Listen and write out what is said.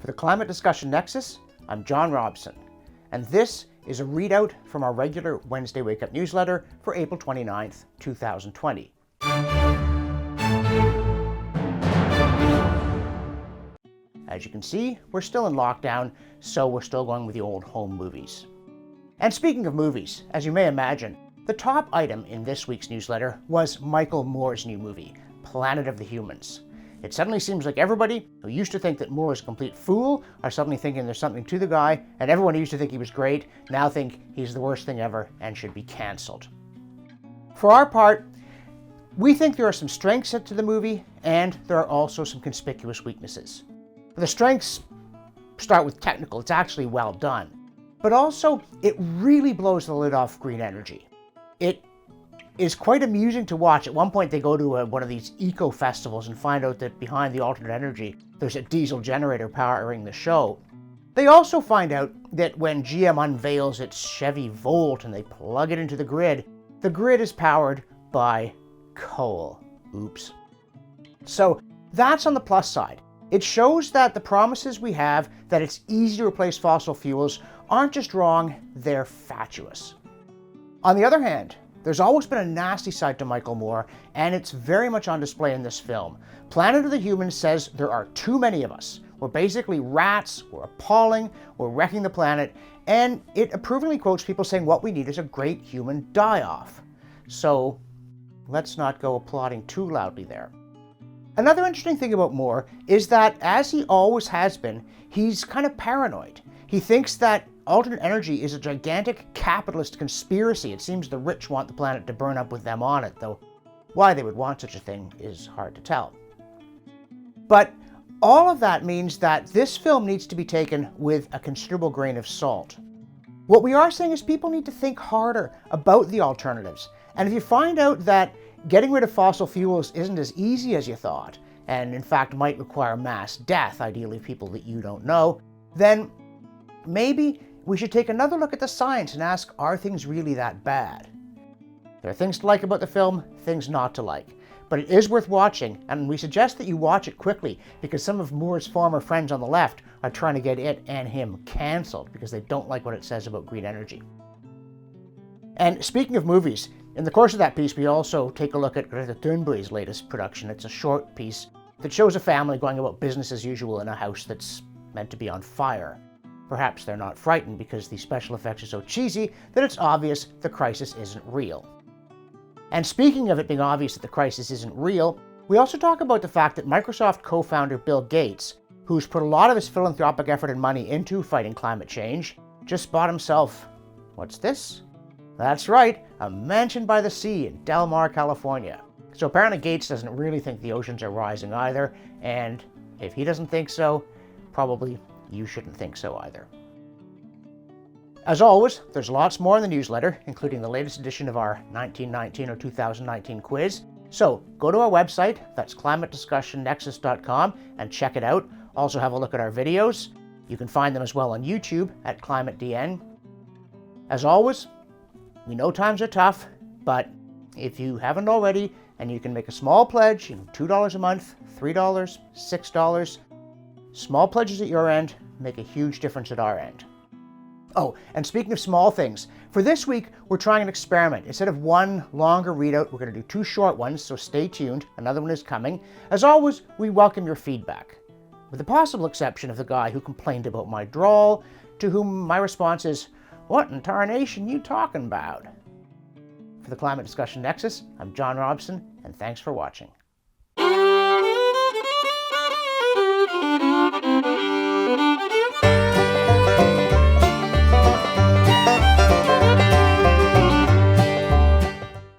For the Climate Discussion Nexus, I'm John Robson, and this is a readout from our regular Wednesday Wake Up newsletter for April 29th, 2020. As you can see, we're still in lockdown, so we're still going with the old home movies. And speaking of movies, as you may imagine, the top item in this week's newsletter was Michael Moore's new movie, Planet of the Humans. It suddenly seems like everybody who used to think that Moore is a complete fool are suddenly thinking there's something to the guy, and everyone who used to think he was great now think he's the worst thing ever and should be cancelled. For our part, we think there are some strengths to the movie, and there are also some conspicuous weaknesses. The strengths start with technical. It's actually well done. But also, it really blows the lid off green energy. It is quite amusing to watch. At one point, they go to one of these eco-festivals and find out that behind the alternate energy, there's a diesel generator powering the show. They also find out that when GM unveils its Chevy Volt and they plug it into the grid is powered by coal. Oops. So that's on the plus side. It shows that the promises we have that it's easy to replace fossil fuels aren't just wrong, they're fatuous. On the other hand, there's always been a nasty side to Michael Moore, and it's very much on display in this film. Planet of the Humans says there are too many of us. We're basically rats, we're appalling, we're wrecking the planet, and it approvingly quotes people saying what we need is a great human die-off. So let's not go applauding too loudly there. Another interesting thing about Moore is that, as he always has been, he's kind of paranoid. He thinks that alternate energy is a gigantic capitalist conspiracy. It seems the rich want the planet to burn up with them on it, though why they would want such a thing is hard to tell. But all of that means that this film needs to be taken with a considerable grain of salt. What we are saying is people need to think harder about the alternatives. And if you find out that getting rid of fossil fuels isn't as easy as you thought, and in fact might require mass death, ideally people that you don't know, then maybe we should take another look at the science and ask, are things really that bad? There are things to like about the film, things not to like. But it is worth watching, and we suggest that you watch it quickly because some of Moore's former friends on the left are trying to get it and him cancelled because they don't like what it says about green energy. And speaking of movies, in the course of that piece, we also take a look at Greta Thunberg's latest production. It's a short piece that shows a family going about business as usual in a house that's meant to be on fire. Perhaps they're not frightened because the special effects are so cheesy that it's obvious the crisis isn't real. And speaking of it being obvious that the crisis isn't real, we also talk about the fact that Microsoft co-founder Bill Gates, who's put a lot of his philanthropic effort and money into fighting climate change, just bought himself, what's this? That's right, a mansion by the sea in Del Mar, California. So apparently Gates doesn't really think the oceans are rising either, and if he doesn't think so, probably you shouldn't think so either. As always, there's lots more in the newsletter, including the latest edition of our 1919 or 2019 quiz. So go to our website, that's climatediscussionnexus.com, and check it out. Also have a look at our videos. You can find them as well on YouTube at ClimateDN. As always, we know times are tough, but if you haven't already, and you can make a small pledge, $2 a month, $3, $6, small pledges at your end make a huge difference at our end. Oh, and speaking of small things, for this week, we're trying an experiment. Instead of one longer readout, we're going to do 2 short ones, so stay tuned. Another one is coming. As always, we welcome your feedback, with the possible exception of the guy who complained about my drawl, to whom my response is, what in tarnation you talking about? For the Climate Discussion Nexus, I'm John Robson, and thanks for watching.